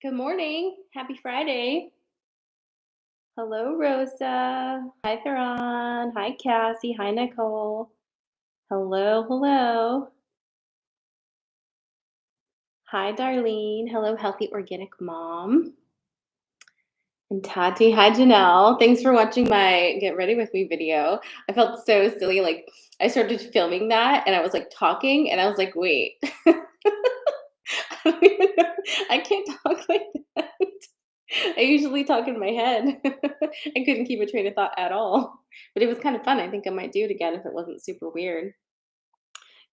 Good morning. Happy Friday. Hello, Rosa. Hi, Theron. Hi, Cassie. Hi, Nicole. Hello, hello. Hi, Darlene. Hello, Healthy Organic Mom. And Tati. Hi, Janelle. Thanks for watching my Get Ready With Me video. I felt so silly. Like, I started filming that and I was like talking and I was like, wait, I don't even know. I can't talk like that. I usually talk in my head. I couldn't keep a train of thought at all, but it was kind of fun. I think I might do it again if it wasn't super weird.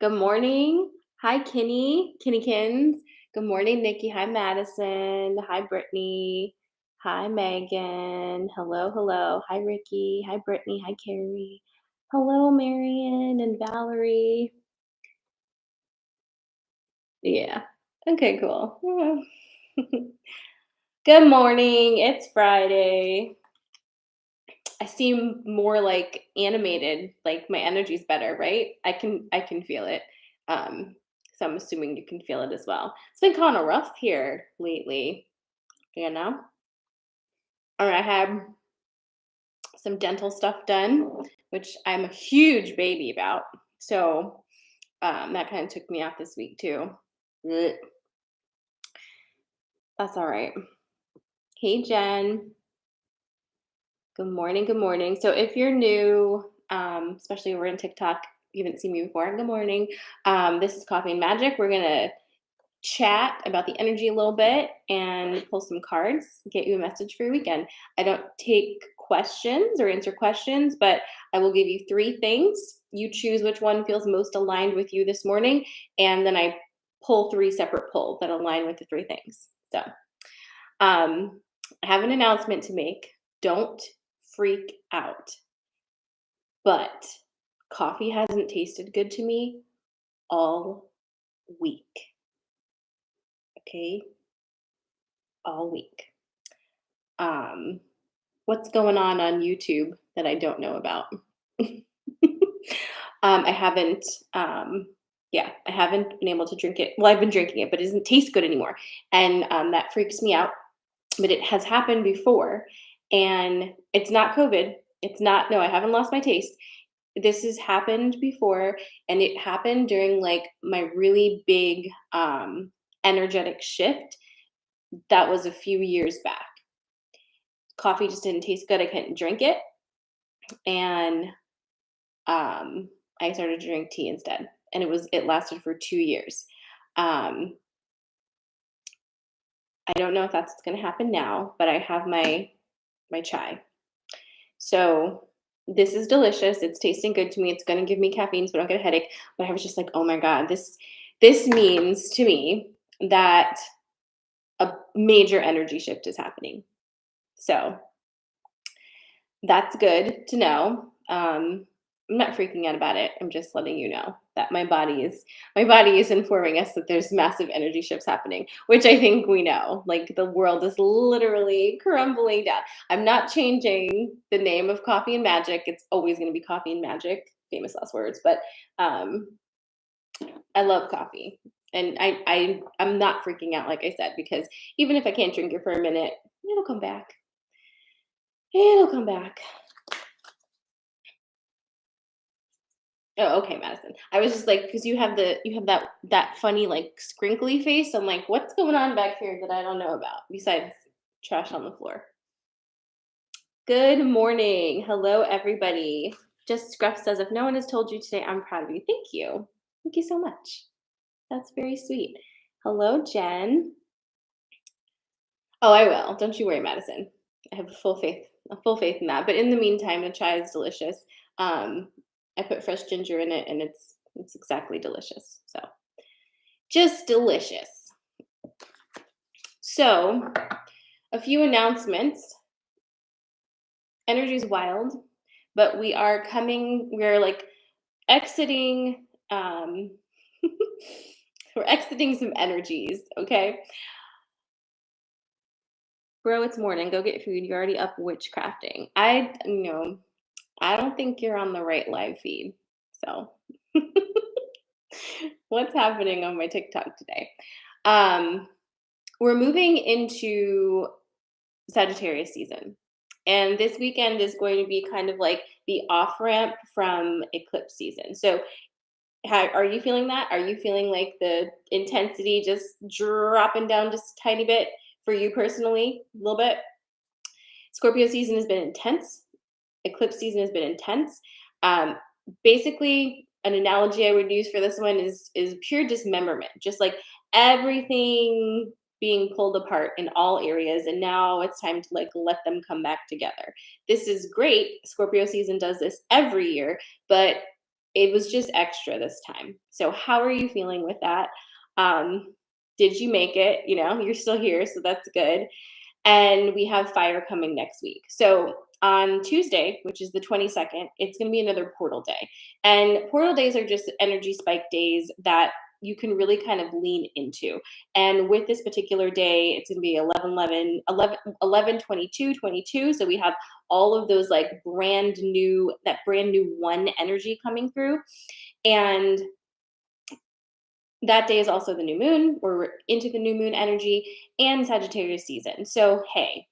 Good morning. Hi, Kenny. Kennykins. Good morning, Nikki. Hi, Madison. Hi, Brittany. Hi, Megan. Hello, hello. Hi, Ricky. Hi, Brittany. Hi, Carrie. Hello, Marion and Valerie. Yeah. Okay, cool. Good morning. It's Friday. I seem more like animated, like my energy's better, right? I can feel it. Um, so I'm assuming you can feel it as well. It's been kind of rough here lately, you know. Or I had some dental stuff done, which I'm a huge baby about. So that kind of took me out this week too. Blech. That's all right. Hey Jen. Good morning. Good morning. So if you're new, especially over in TikTok, you haven't seen me before. Good morning. This is Coffee and Magic. We're gonna chat about the energy a little bit and pull some cards, get you a message for your weekend. I don't take questions or answer questions, but I will give you three things. You choose which one feels most aligned with you this morning, and then I pull three separate pulls that align with the three things. So I have an announcement to make. Don't freak out. But coffee hasn't tasted good to me all week. Okay? All week. Um, what's going on YouTube that I don't know about? I haven't, yeah, I haven't been able to drink it. Well, I've been drinking it, but it doesn't taste good anymore. And that freaks me out. But it has happened before. And it's not COVID. It's not, no, I haven't lost my taste. This has happened before. And it happened during like my really big energetic shift. That was a few years back. Coffee just didn't taste good. I couldn't drink it. And I started to drink tea instead. And it lasted for 2 years. Um, I don't know if that's what's going to happen now, but I have my chai. So this is delicious. It's tasting good to me. It's going to give me caffeine, so I don't get a headache. But I was just like, oh my god, this means to me that a major energy shift is happening. So that's good to know. I'm not freaking out about it. I'm just letting you know that my body is informing us that there's massive energy shifts happening, which I think we know. Like the world is literally crumbling down. I'm not changing the name of Coffee and Magic. It's always going to be Coffee and Magic. Famous last words, but um, I love coffee, and I'm not freaking out, like I said, because even if I can't drink it for a minute, it'll come back. It'll come back. Oh, okay, Madison. I was just like, because you have that funny like scrinkly face. I'm like, what's going on back here that I don't know about besides trash on the floor? Good morning. Hello, everybody. Just Scruff says, if no one has told you today, I'm proud of you. Thank you. Thank you so much. That's very sweet. Hello, Jen. Oh, I will. Don't you worry, Madison. I have full faith in that. But in the meantime, the chai is delicious. Um, I put fresh ginger in it, and it's exactly delicious. So just delicious. So, a few announcements. Energy is wild, but we're like exiting, we're exiting some energies, okay? Bro, it's morning. Go get food. You're already up witchcrafting. I don't think you're on the right live feed. So, what's happening on my TikTok today? Um, we're moving into Sagittarius season. And this weekend is going to be kind of like the off ramp from eclipse season. So, how, are you feeling that? Are you feeling like the intensity just dropping down just a tiny bit for you personally? A little bit? Scorpio season has been intense. Eclipse season has been intense. Um, Basically, an analogy I would use for this one is pure dismemberment, just like everything being pulled apart in all areas, and now it's time to like let them come back together. This is great. Scorpio season does this every year, but it was just extra this time. So, how are you feeling with that? Um, did you make it? You know, you're still here, so that's good. And we have fire coming next week. So on Tuesday, which is the 22nd, it's going to be another portal day. And portal days are just energy spike days that you can really kind of lean into. And with this particular day, it's going to be 11, 11, 11, 11, 22, 22. So we have all of those like that brand new one energy coming through. And that day is also the new moon. We're into the new moon energy and Sagittarius season. So, hey,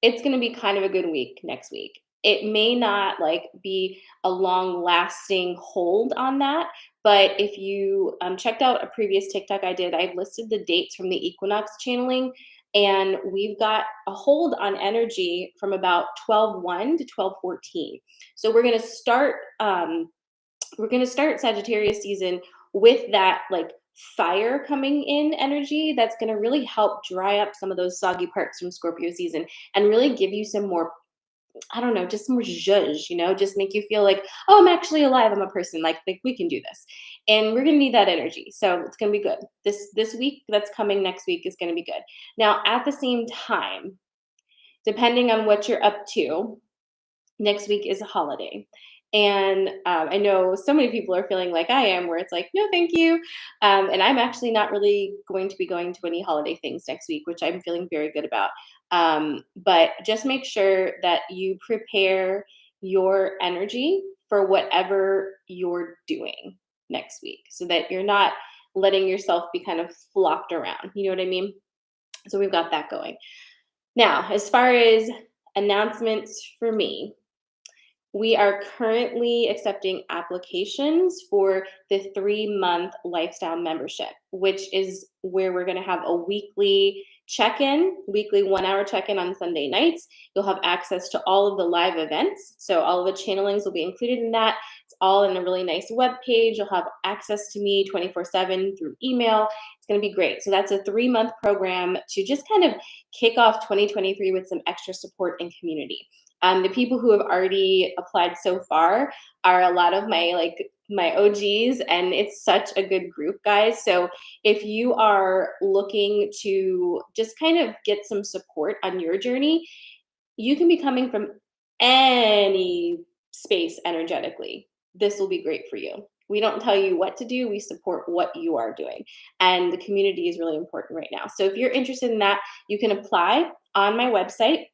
it's going to be kind of a good week next week. It may not like be a long lasting hold on that, but if you checked out a previous TikTok I did, I listed the dates from the equinox channeling, and we've got a hold on energy from about 12/1 to 12/14. So we're going to start Sagittarius season with that like fire coming in energy that's going to really help dry up some of those soggy parts from Scorpio season and really give you some more, I don't know, just more zhuzh, just make you feel like, oh, I'm actually alive. I'm a person. Like we can do this. And we're going to need that energy. So it's going to be good. This week that's coming next week is going to be good. Now, at the same time, depending on what you're up to, next week is a holiday. And I know so many people are feeling like I am, where it's like, no, thank you. And I'm actually not really going to be going to any holiday things next week, which I'm feeling very good about. But just make sure that you prepare your energy for whatever you're doing next week so that you're not letting yourself be kind of flopped around. You know what I mean? So we've got that going. Now, as far as announcements for me, we are currently accepting applications for the 3-month lifestyle membership, which is where we're going to have a weekly check in, weekly 1 hour check in on Sunday nights. You'll have access to all of the live events. So, all of the channelings will be included in that. It's all in a really nice web page. You'll have access to me 24/7 through email. It's going to be great. So, that's a 3-month program to just kind of kick off 2023 with some extra support and community. The people who have already applied so far are a lot of my OGs, and it's such a good group, guys. So if you are looking to just kind of get some support on your journey, you can be coming from any space energetically. This will be great for you. We don't tell you what to do, we support what you are doing. And the community is really important right now. So if you're interested in that, you can apply on my website.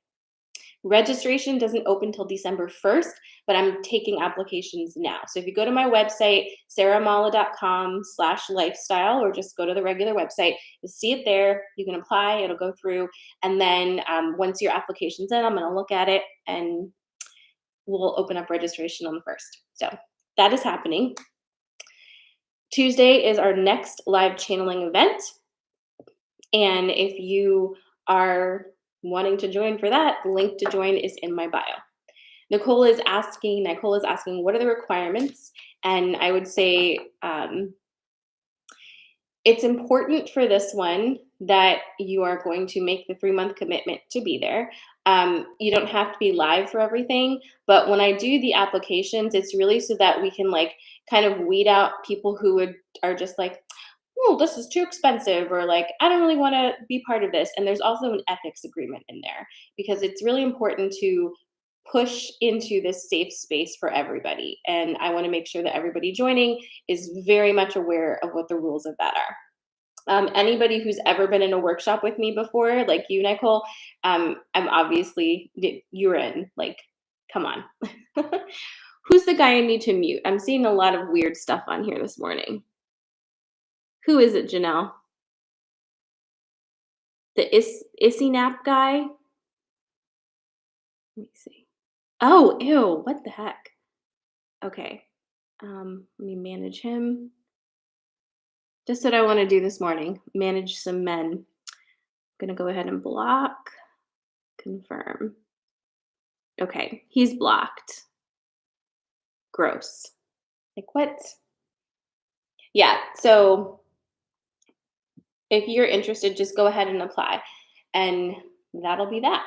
Registration doesn't open till December 1st, but I'm taking applications now. So if you go to my website, sarahmala.com/lifestyle, or just go to the regular website, you'll see it there. You can apply, it'll go through. And then once your application's in, I'm going to look at it and we'll open up registration on the 1st. So that is happening. Tuesday is our next live channeling event. And if you are wanting to join for that, the link to join is in my bio. Nicole is asking, what are the requirements? And I would say it's important for this one that you are going to make the 3-month commitment to be there. You don't have to be live for everything, but when I do the applications, it's really so that we can like kind of weed out people who are just like, oh, this is too expensive, or like, I don't really want to be part of this. And there's also an ethics agreement in there because it's really important to push into this safe space for everybody. And I want to make sure that everybody joining is very much aware of what the rules of that are. Anybody who's ever been in a workshop with me before, like you, Nicole, I'm obviously, you're in, like, come on. Who's the guy I need to mute? I'm seeing a lot of weird stuff on here this morning. Who is it, Janelle? The Issy Nap guy? Let me see. Oh, ew, what the heck? Okay. Let me manage him. Just what I want to do this morning. Manage some men. Gonna go ahead and block. Confirm. Okay, he's blocked. Gross. Like what? Yeah, so if you're interested, just go ahead and apply. And that'll be that.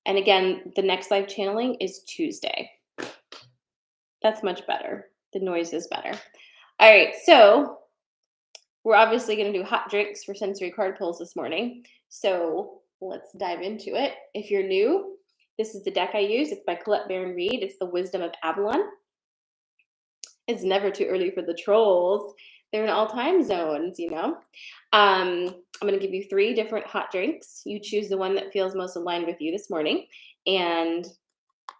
And again, the next live channeling is Tuesday. That's much better. The noise is better. All right, so we're obviously going to do hot drinks for sensory card pulls this morning. So let's dive into it. If you're new, this is the deck I use. It's by Colette Baron Reed. It's the Wisdom of Avalon. It's never too early for the trolls. They're in all time zones, you know. I'm going to give you 3 different hot drinks. You choose the one that feels most aligned with you this morning, and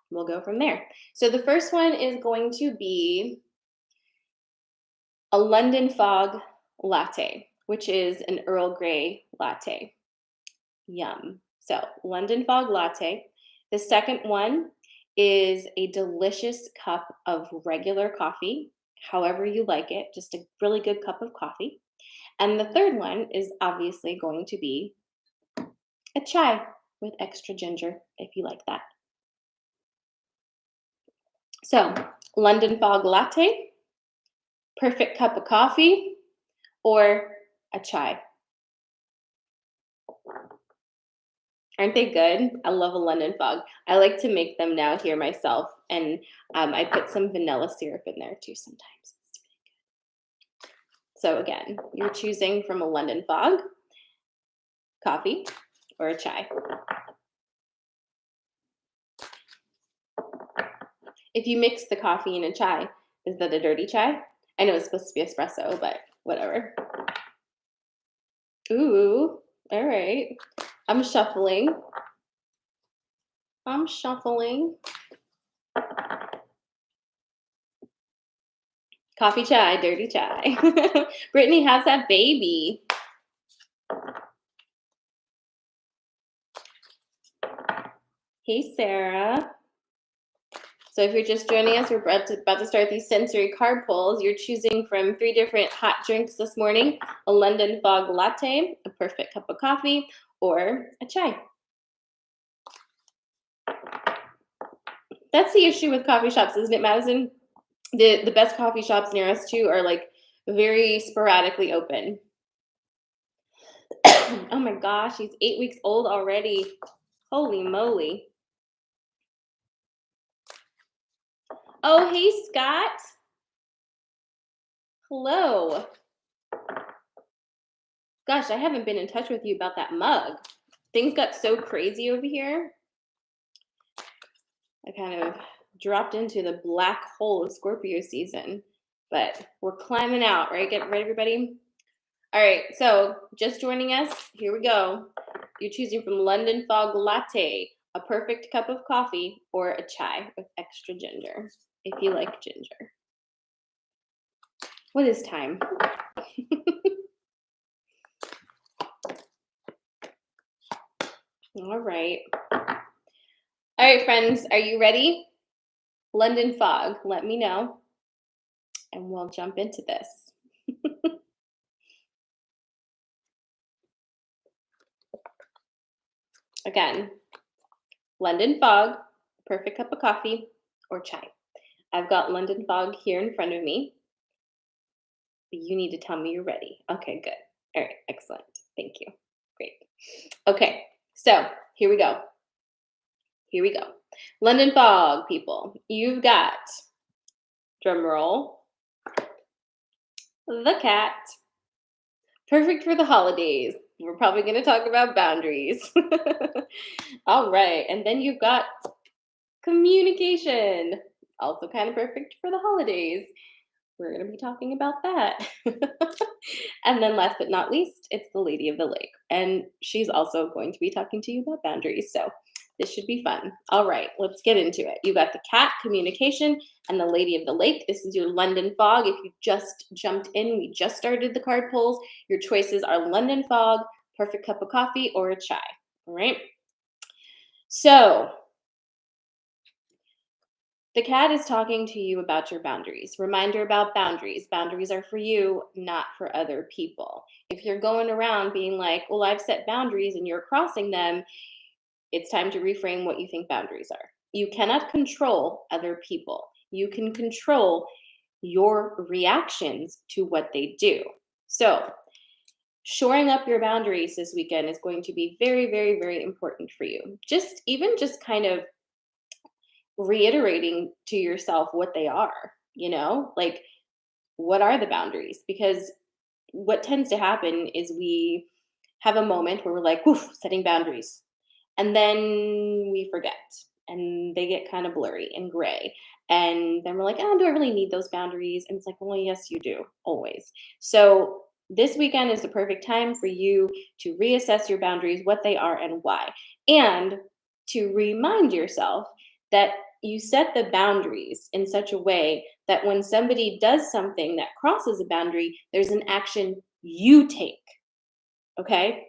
we'll go from there. So the first one is going to be a London Fog latte, which is an Earl Grey latte. Yum. So London Fog latte. The second one is a delicious cup of regular coffee, however you like it, just a really good cup of coffee. And the third one is obviously going to be a chai with extra ginger, if you like that. So, London Fog latte, perfect cup of coffee, or a chai. Aren't they good? I love a London Fog. I like to make them now here myself, and I put some vanilla syrup in there too sometimes. It's really good. So again, you're choosing from a London Fog, coffee, or a chai. If you mix the coffee in a chai, is that a dirty chai? I know it's supposed to be espresso, but whatever. Ooh, all right. I'm shuffling. Coffee chai, dirty chai. Brittany has that baby. Hey, Sarah. So if you're just joining us, we're about to start these sensory card pulls. You're choosing from 3 different hot drinks this morning: a London Fog latte, a perfect cup of coffee, or a chai. That's the issue with coffee shops, isn't it, Madison? The best coffee shops near us too are like very sporadically open. Oh my gosh, he's 8 weeks old already. Holy moly. Oh, hey, Scott. Hello. Gosh, I haven't been in touch with you about that mug. Things got so crazy over here. I kind of dropped into the black hole of Scorpio season, but we're climbing out, right? Get ready, everybody. All right, so just joining us, here we go. You're choosing from London Fog latte, a perfect cup of coffee, or a chai with extra ginger, if you like ginger. What is time? All right. All right, friends, are you ready? London Fog, let me know, and we'll jump into this. Again, London Fog, perfect cup of coffee, or chai. I've got London Fog here in front of me. But you need to tell me you're ready. Okay, good. All right, excellent. Thank you. Great. Okay, so here we go. London Fog, people. You've got, drum roll, the cat. Perfect for the holidays. We're probably going to talk about boundaries. All right, and then you've got communication. Also kind of perfect for the holidays. We're going to be talking about that. And then last but not least, it's the Lady of the Lake. And she's also going to be talking to you about boundaries. So this should be fun. All right, let's get into it. You got the cat, communication, and the Lady of the Lake. This is your London Fog. If you just jumped in, we just started the card pulls. Your choices are London Fog, perfect cup of coffee or a chai. All right. So the cat is talking to you about your boundaries. Reminder about boundaries. Boundaries are for you, not for other people. If you're going around being like, well, I've set boundaries and you're crossing them, it's time to reframe what you think boundaries are. You cannot control other people. You can control your reactions to what they do. So, shoring up your boundaries this weekend is going to be very, very, very important for you. Just kind of reiterating to yourself what they are, like what are the boundaries? Because what tends to happen is we have a moment where we're like, "Oof, setting boundaries." And then we forget and they get kind of blurry and gray. And then we're like, oh, do I really need those boundaries? And it's like, well, yes, you do, always. So this weekend is the perfect time for you to reassess your boundaries, what they are and why. And to remind yourself that you set the boundaries in such a way that when somebody does something that crosses a boundary, there's an action you take. Okay?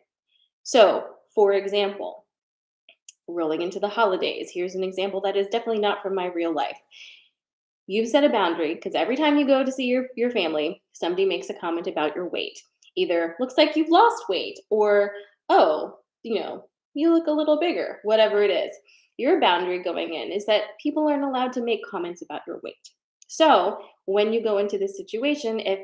So, for example, rolling into the holidays, here's an example that is definitely not from my real life. You've set a boundary because every time you go to see your family, somebody makes a comment about your weight. Either looks like you've lost weight or, oh, you look a little bigger, whatever it is. Your boundary going in is that people aren't allowed to make comments about your weight. So when you go into this situation, if,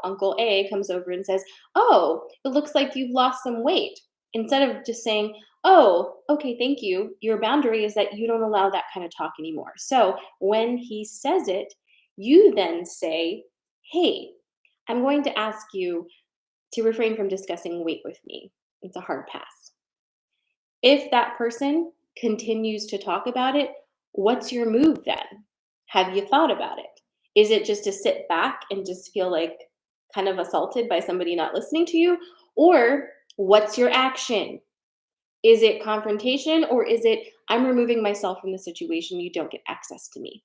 Uncle A comes over and says, oh, it looks like you've lost some weight, instead of just saying, oh, okay, thank you, your boundary is that you don't allow that kind of talk anymore. So when he says it, you then say, hey, I'm going to ask you to refrain from discussing weight with me. It's a hard pass. If that person continues to talk about it, what's your move then? Have you thought about it? Is it just to sit back and just feel like kind of assaulted by somebody not listening to you? Or what's your action? Is it confrontation or is it, I'm removing myself from the situation, you don't get access to me?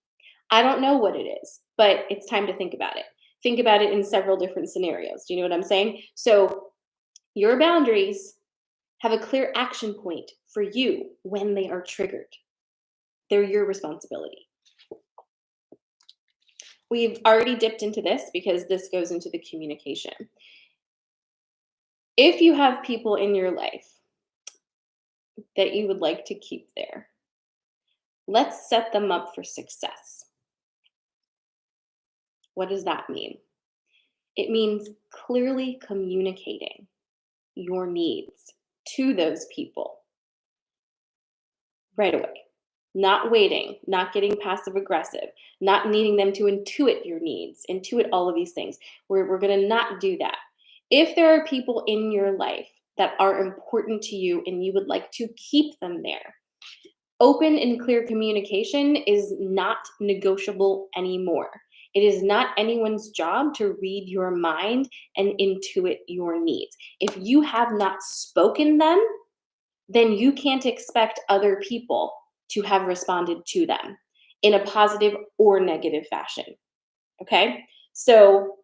I don't know what it is, but it's time to think about it. Think about it in several different scenarios. Do you know what I'm saying? So your boundaries have a clear action point for you when they are triggered. They're your responsibility. We've already dipped into this because this goes into the communication. If you have people in your life that you would like to keep there, let's set them up for success. What does that mean? It means clearly communicating your needs to those people right away. Not waiting, not getting passive aggressive, not needing them to intuit your needs, intuit all of these things. We're going to not do that. If there are people in your life that are important to you and you would like to keep them there, open and clear communication is not negotiable anymore. It is not anyone's job to read your mind and intuit your needs. If you have not spoken them, then you can't expect other people to have responded to them in a positive or negative fashion. Okay? So,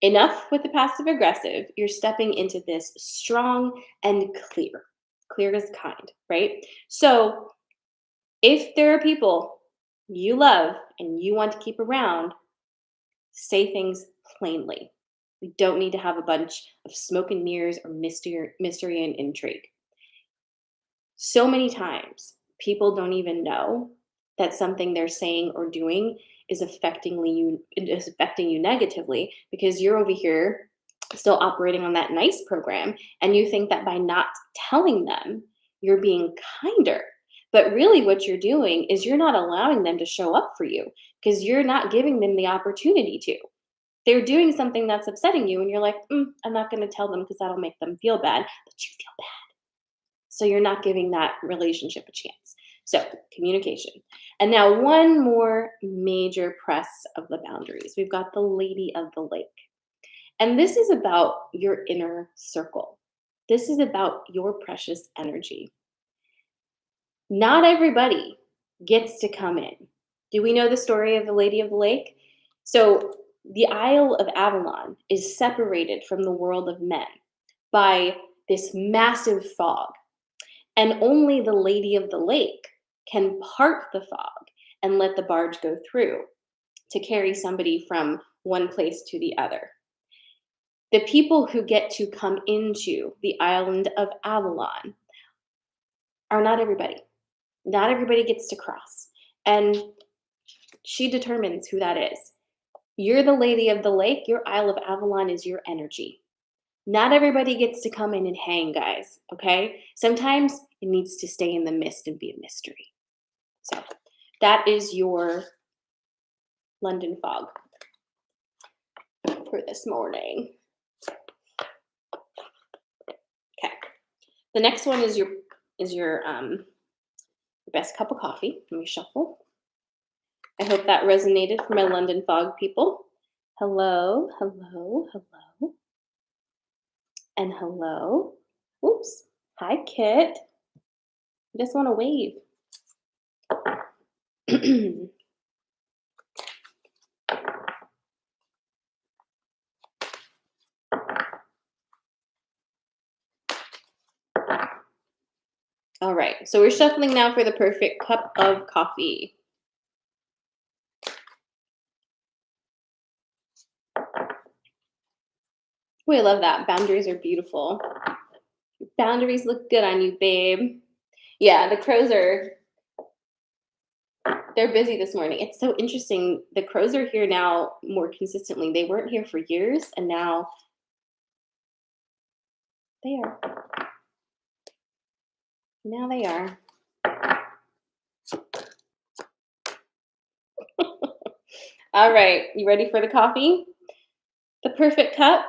enough with the passive aggressive. You're stepping into this strong and clear. Clear as kind, right? So, if there are people you love and you want to keep around, say things plainly. We don't need to have a bunch of smoke and mirrors or mystery and intrigue. So many times, people don't even know that something they're saying or doing is affecting you negatively because you're over here still operating on that nice program and you think that by not telling them, you're being kinder. But really what you're doing is you're not allowing them to show up for you because you're not giving them the opportunity to. They're doing something that's upsetting you and you're like, I'm not going to tell them because that'll make them feel bad, but you feel bad. So you're not giving that relationship a chance. So communication. And now one more major press of the boundaries. We've got the lady of the lake. And this is about your inner circle. This is about your precious energy. Not everybody gets to come in. Do we know the story of the lady of the lake? So the Isle of Avalon is separated from the world of men by this massive fog. And only the lady of the lake can part the fog and let the barge go through to carry somebody from one place to the other. The people who get to come into the island of Avalon are not everybody. Not everybody gets to cross. And she determines who that is. You're the lady of the lake. Your Isle of Avalon is your energy. Not everybody gets to come in and hang, guys, okay? Sometimes it needs to stay in the mist and be a mystery. So that is your London fog for this morning. Okay. The next one is your best cup of coffee. Let me shuffle. I hope that resonated for my London fog people. Hello, hello, hello. And hello. Oops. Hi, Kit. I just want to wave. All right. So we're shuffling now for the perfect cup of coffee. Oh, I love that. Boundaries are beautiful. Boundaries look good on you, babe. Yeah, the crows they're busy this morning. It's so interesting. The crows are here now more consistently. They weren't here for years, and now they are. Now they are. All right, you ready for the coffee? The perfect cup.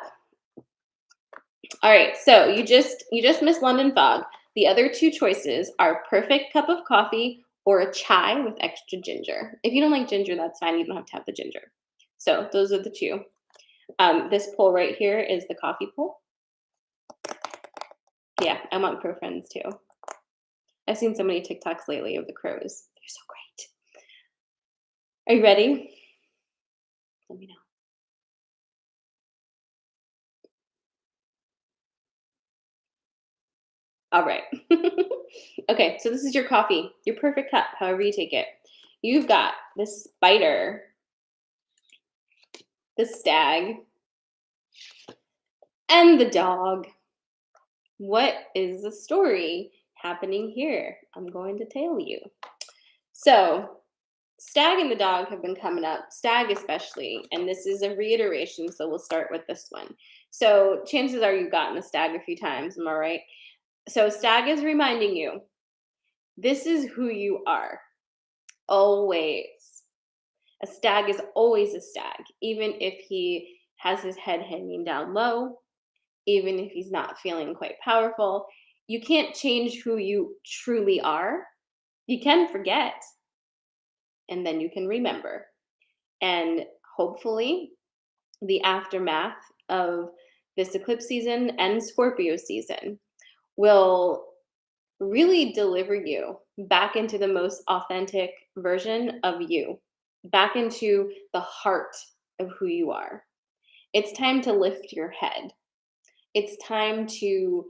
All right, so you just missed London fog. The other two choices are perfect cup of coffee or a chai with extra ginger. If you don't like ginger, that's fine. You don't have to have the ginger. So those are the two. This poll right here is the coffee poll. Yeah, I want crow friends too. I've seen so many TikToks lately of the crows. They're so great. Are you ready? Let me know. All right. Okay, so this is your coffee, your perfect cup, however you take it. You've got the spider, the stag, and the dog. What is the story happening here? I'm going to tell you. So, stag and the dog have been coming up, stag especially, and this is a reiteration, so we'll start with this one. So, chances are you've gotten the stag a few times, am I right? So, stag is reminding you this is who you are. Always. A stag is always a stag, even if he has his head hanging down low, even if he's not feeling quite powerful. You can't change who you truly are. You can forget, and then you can remember. And hopefully, the aftermath of this eclipse season and Scorpio season will really deliver you back into the most authentic version of you, back into the heart of who you are. It's time to lift your head. It's time to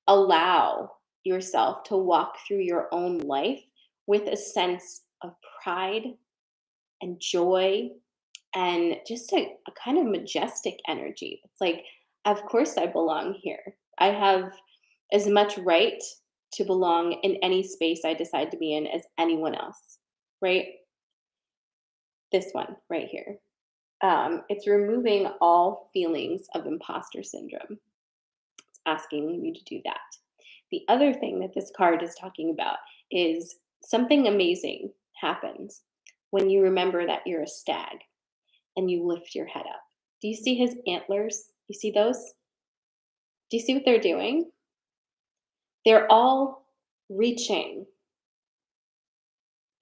allow yourself to walk through your own life with a sense of pride and joy and just a kind of majestic energy. It's like, of course, I belong here. I have as much right to belong in any space I decide to be in as anyone else, right? This one right here. It's removing all feelings of imposter syndrome. It's asking you to do that. The other thing that this card is talking about is something amazing happens when you remember that you're a stag and you lift your head up. Do you see his antlers? You see those? Do you see what they're doing? They're all reaching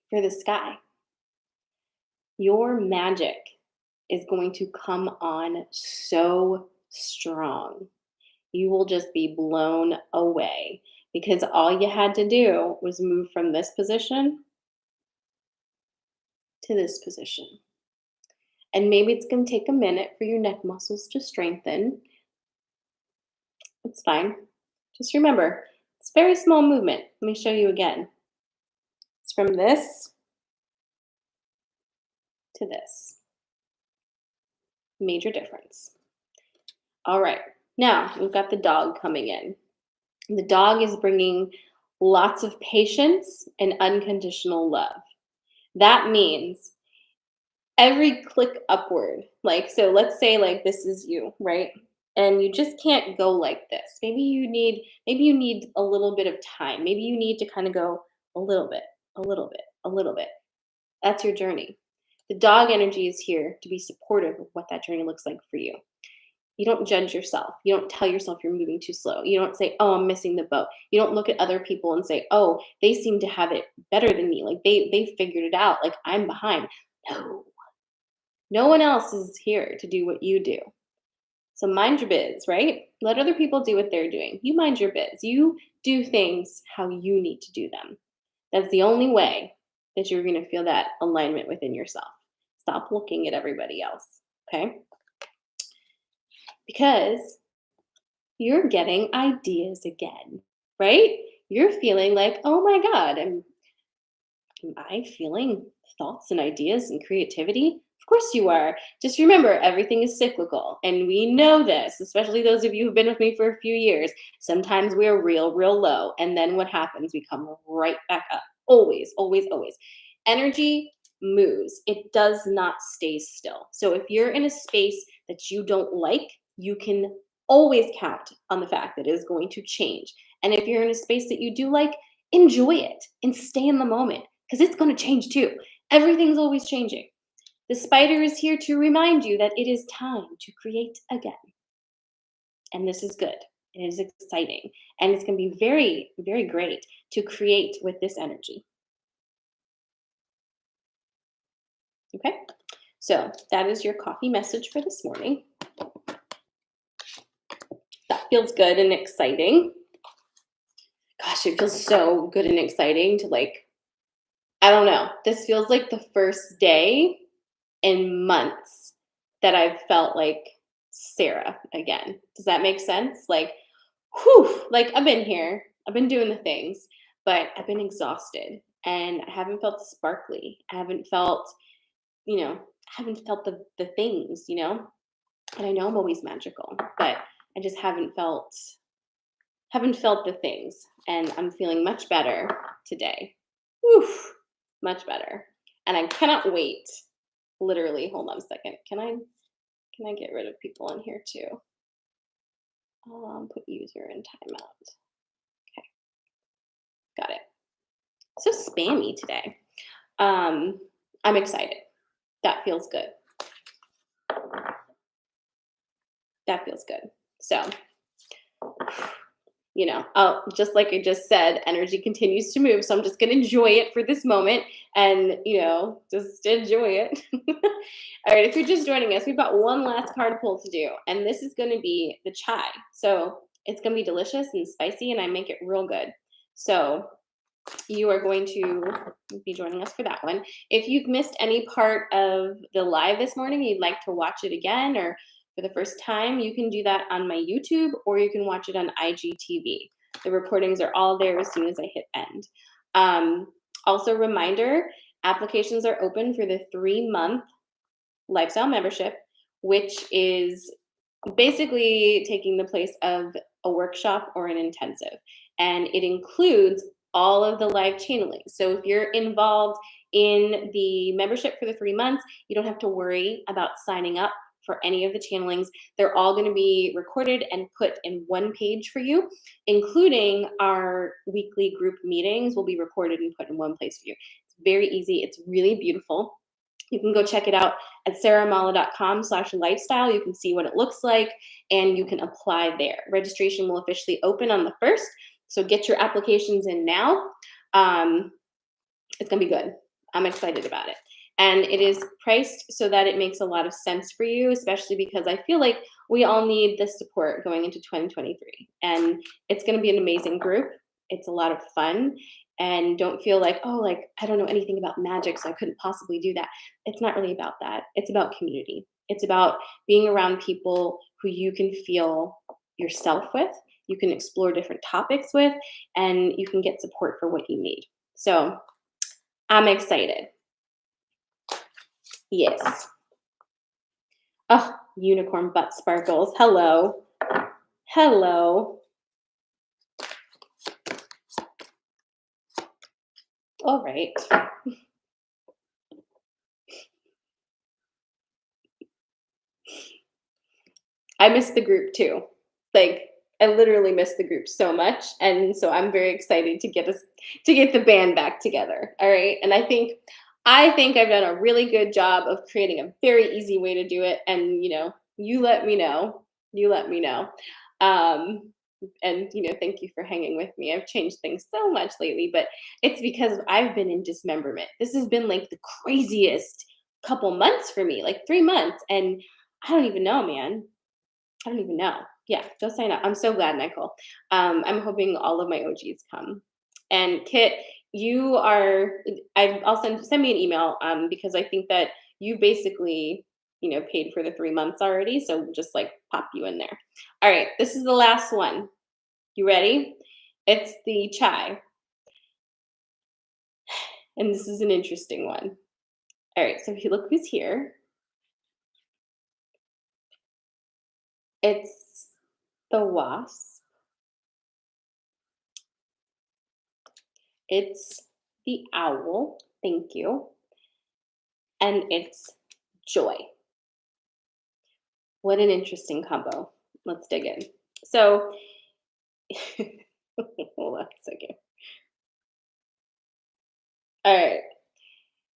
for the sky. Your magic is going to come on so strong. You will just be blown away because all you had to do was move from this position to this position. And maybe it's going to take a minute for your neck muscles to strengthen. It's fine. Just remember, it's a very small movement. Let me show you again. It's from this to this. Major difference. All right. Now we've got the dog coming in. The dog is bringing lots of patience and unconditional love. That means every click upward, like, so let's say like this is you, right? And you just can't go like this. Maybe you need a little bit of time. Maybe you need to kind of go a little bit, a little bit, a little bit. That's your journey. The dog energy is here to be supportive of what that journey looks like for you. You don't judge yourself. You don't tell yourself you're moving too slow. You don't say, "Oh, I'm missing the boat." You don't look at other people and say, "Oh, they seem to have it better than me. Like they figured it out. Like I'm behind." No. No one else is here to do what you do. So mind your biz, right? Let other people do what they're doing. You mind your biz. You do things how you need to do them. That's the only way that you're going to feel that alignment within yourself. Stop looking at everybody else, okay? Because you're getting ideas again, right? You're feeling like, oh my God, am I feeling thoughts and ideas and creativity? Of course you are. Just remember, everything is cyclical. And we know this, especially those of you who've been with me for a few years. Sometimes we are real, real low. And then what happens? We come right back up. Always, always, always. Energy moves, it does not stay still. So if you're in a space that you don't like, you can always count on the fact that it is going to change. And if you're in a space that you do like, enjoy it and stay in the moment because it's going to change too. Everything's always changing. The spider is here to remind you that it is time to create again. And this is good. It is exciting. And it's going to be very, very great to create with this energy. Okay? So that is your coffee message for this morning. That feels good and exciting. Gosh, it feels so good and exciting to I don't know. This feels like the first day in months that I've felt like Sarah again. Does that make sense? Whew, I've been here, I've been doing the things, but I've been exhausted and I haven't felt sparkly. I haven't felt, I haven't felt the things, and I know I'm always magical, but I just haven't felt the things, and I'm feeling much better today. Whew, much better. And I cannot wait. Literally, hold on a second. Can I get rid of people in here too? Put user in timeout. Okay, got it. So spammy today. I'm excited. That feels good. That feels good. So, just like I just said, energy continues to move. So I'm just going to enjoy it for this moment and, just enjoy it. All right. If you're just joining us, we've got one last card pull to do. And this is going to be the chai. So it's going to be delicious and spicy, and I make it real good. So you are going to be joining us for that one. If you've missed any part of the live this morning, you'd like to watch it again or for the first time, you can do that on my YouTube or you can watch it on IGTV. The recordings are all there as soon as I hit end. Also, reminder, applications are open for the 3-month lifestyle membership, which is basically taking the place of a workshop or an intensive. And it includes all of the live channeling. So if you're involved in the membership for the 3 months, you don't have to worry about signing up for any of the channelings. They're all going to be recorded and put in one page for you, including our weekly group meetings will be recorded and put in one place for you. It's very easy. It's really beautiful. You can go check it out at sarahmala.com/lifestyle. You can see what it looks like and you can apply there. Registration will officially open on the 1st. So get your applications in now. It's going to be good. I'm excited about it. And it is priced so that it makes a lot of sense for you, especially because I feel like we all need this support going into 2023. And it's going to be an amazing group. It's a lot of fun. And don't feel like, I don't know anything about magic, so I couldn't possibly do that. It's not really about that. It's about community. It's about being around people who you can feel yourself with you can explore different topics with, and you can get support for what you need. So I'm excited. Yes. Oh, unicorn butt sparkles. Hello. Hello. All right. I miss the group too. Like, I literally miss the group so much, and so I'm very excited to get the band back together. All right, and I think I've done a really good job of creating a very easy way to do it. And you let me know. You let me know. Um, and thank you for hanging with me. I've changed things so much lately, but it's because I've been in dismemberment. This has been like the craziest couple months for me, like 3 months, and I don't even know, man. I don't even know. Yeah, go sign up. I'm so glad, Nicole. I'm hoping all of my OGs come. And Kit, you are. I'll send me an email because I think that you basically paid for the 3 months already. So just like pop you in there. All right, this is the last one. You ready? It's the chai, and this is an interesting one. All right, so if you look who's here, it's the wasp. It's the owl. Thank you. And it's joy. What an interesting combo. Let's dig in. So, hold on a second. All right.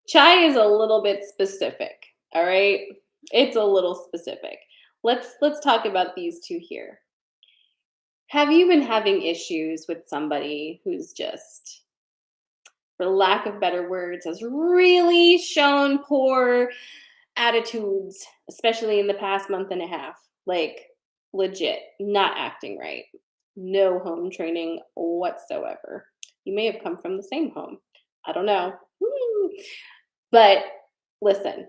Chai is a little bit specific. All right. It's a little specific. Let's talk about these two here. Have you been having issues with somebody who's just, for lack of better words, has really shown poor attitudes, especially in the past month and a half? Like, legit, not acting right. No home training whatsoever. You may have come from the same home. I don't know. Woo. But listen,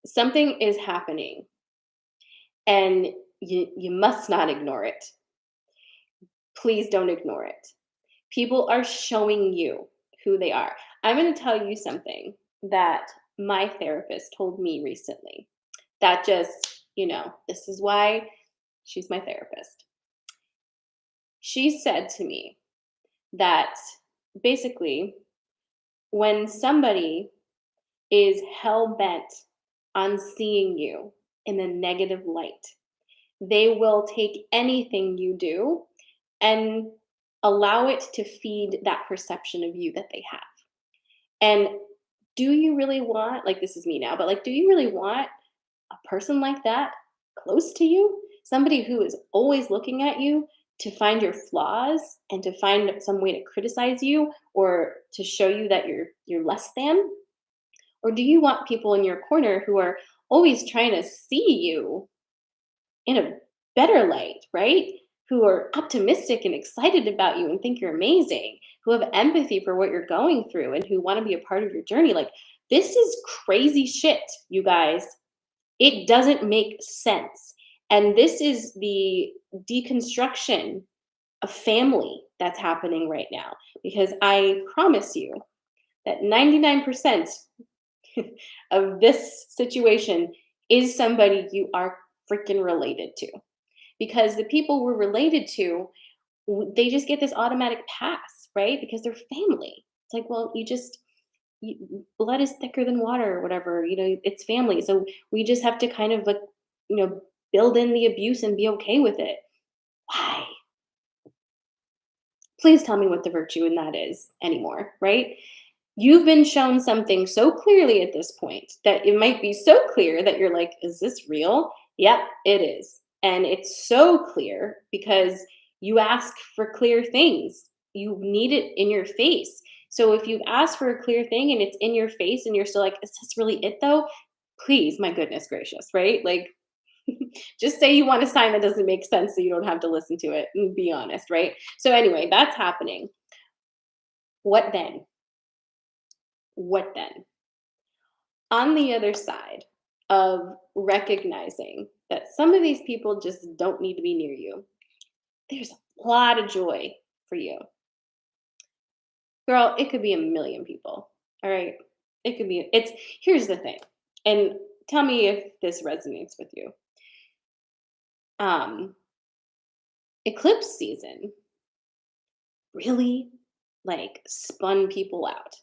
something is happening, and you must not ignore it. Please don't ignore it. People are showing you who they are. I'm going to tell you something that my therapist told me recently. That just, this is why she's my therapist. She said to me that basically, when somebody is hell bent on seeing you in a negative light, they will take anything you do and allow it to feed that perception of you that they have. And do you really want, like, this is me now, but like, do you really want a person like that close to you? Somebody who is always looking at you to find your flaws and to find some way to criticize you or to show you that you're less than? Or do you want people in your corner who are always trying to see you in a better light, right? Who are optimistic and excited about you and think you're amazing, who have empathy for what you're going through and who want to be a part of your journey? Like, this is crazy shit, you guys. It doesn't make sense. And this is the deconstruction of family that's happening right now. Because I promise you that 99% of this situation is somebody you are freaking related to. Because the people we're related to, they just get this automatic pass, right? Because they're family. It's like, well, blood is thicker than water or whatever, it's family. So we just have to kind of like, you know, build in the abuse and be okay with it. Why? Please tell me what the virtue in that is anymore, right? You've been shown something so clearly at this point that it might be so clear that you're like, is this real? Yep, it is. And it's so clear because you ask for clear things. You need it in your face. So if you ask for a clear thing and it's in your face and you're still like, is this really it though? Please, my goodness gracious, right? Like, just say you want a sign that doesn't make sense so you don't have to listen to it and be honest, right? So anyway, that's happening. What then? What then? On the other side of recognizing that some of these people just don't need to be near you, There's a lot of joy for you. Girl, it could be a million people. All right. It could be, it's, here's the thing. And tell me if this resonates with you. Um, Eclipse season really like spun people out.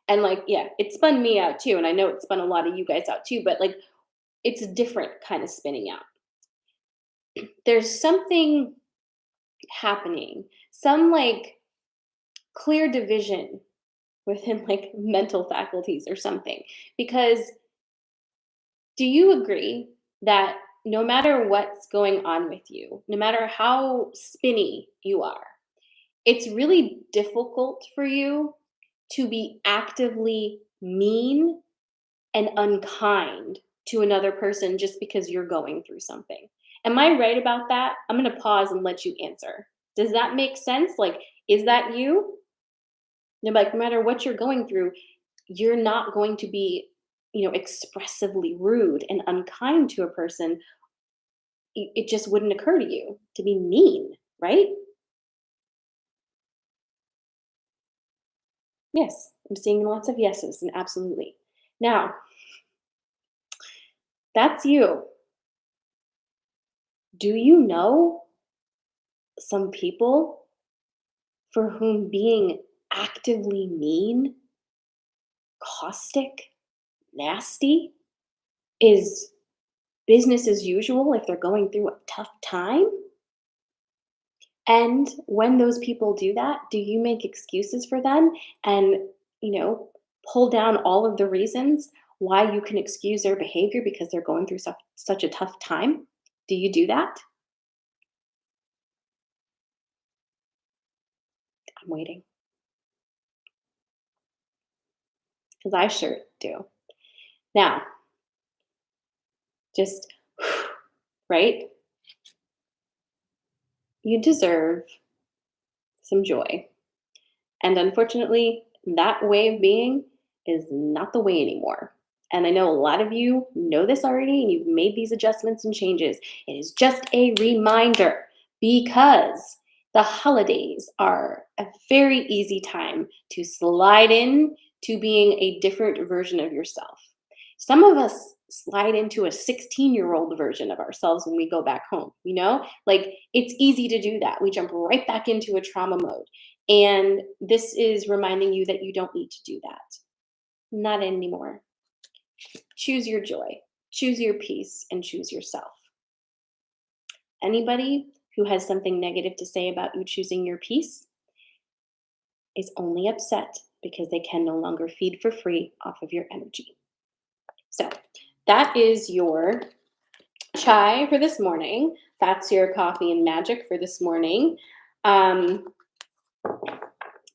And like, yeah, it spun me out too. And I know it spun a lot of you guys out too, but like it's a different kind of spinning out. There's something happening, some like clear division within like mental faculties or something. Because do you agree that no matter what's going on with you, no matter how spinny you are, it's really difficult for you to be actively mean and unkind to another person just because you're going through something. Am I right about that? I'm going to pause and let you answer. Does that make sense? Like, is that you? Like, no matter what you're going through, you're not going to be, expressively rude and unkind to a person. It just wouldn't occur to you to be mean, right? Yes, I'm seeing lots of yeses and absolutely. Now, that's you. Do you know some people for whom being actively mean, caustic, nasty is business as usual if they're going through a tough time? And when those people do that, do you make excuses for them and, you know, pull down all of the reasons why you can excuse their behavior because they're going through such a tough time? Do you do that? I'm waiting because I sure do. Now, just right? You deserve some joy. And unfortunately, that way of being is not the way anymore. And I know a lot of you know this already and you've made these adjustments and changes. It is just a reminder because the holidays are a very easy time to slide in to being a different version of yourself. Some of us slide into a 16-year-old version of ourselves when we go back home, Like it's easy to do that. We jump right back into a trauma mode. And this is reminding you that you don't need to do that. Not anymore. Choose your joy, choose your peace, and choose yourself. Anybody who has something negative to say about you choosing your peace is only upset because they can no longer feed for free off of your energy. So that is your chai for this morning. That's your coffee and magic for this morning.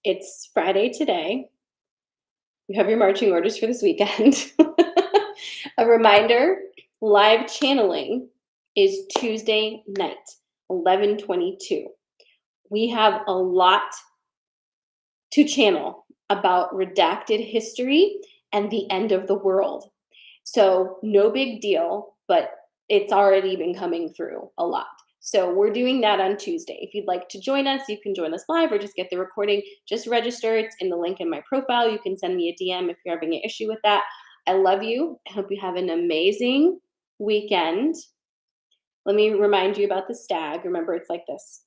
It's Friday today. You have your marching orders for this weekend. A reminder, live channeling is Tuesday night, 11:22. We have a lot to channel about redacted history and the end of the world. So, no big deal, but it's already been coming through a lot. So, we're doing that on Tuesday. If you'd like to join us, you can join us live or just get the recording. Just register. It's in the link in my profile. You can send me a DM if you're having an issue with that. I love you. I hope you have an amazing weekend. Let me remind you about the stag. Remember, it's like this.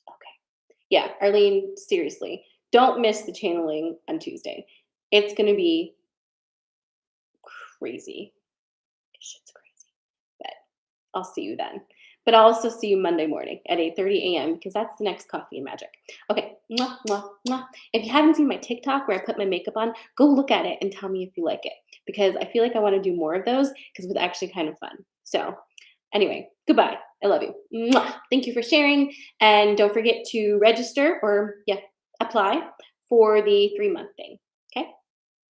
Okay. Yeah, Arlene, seriously, don't miss the channeling on Tuesday. It's going to be crazy. Shit's crazy. But I'll see you then. But I'll also see you Monday morning at 8:30 a.m. because that's the next Coffee and Magic. Okay. Mwah, mwah, mwah. If you haven't seen my TikTok where I put my makeup on, go look at it and tell me if you like it because I feel like I want to do more of those because it was actually kind of fun. So anyway, goodbye. I love you. Mwah. Thank you for sharing. And don't forget to register or, yeah, apply for the 3-month thing. Okay.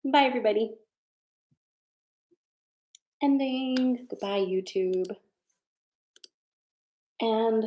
Bye, everybody. Ending. Goodbye, YouTube. And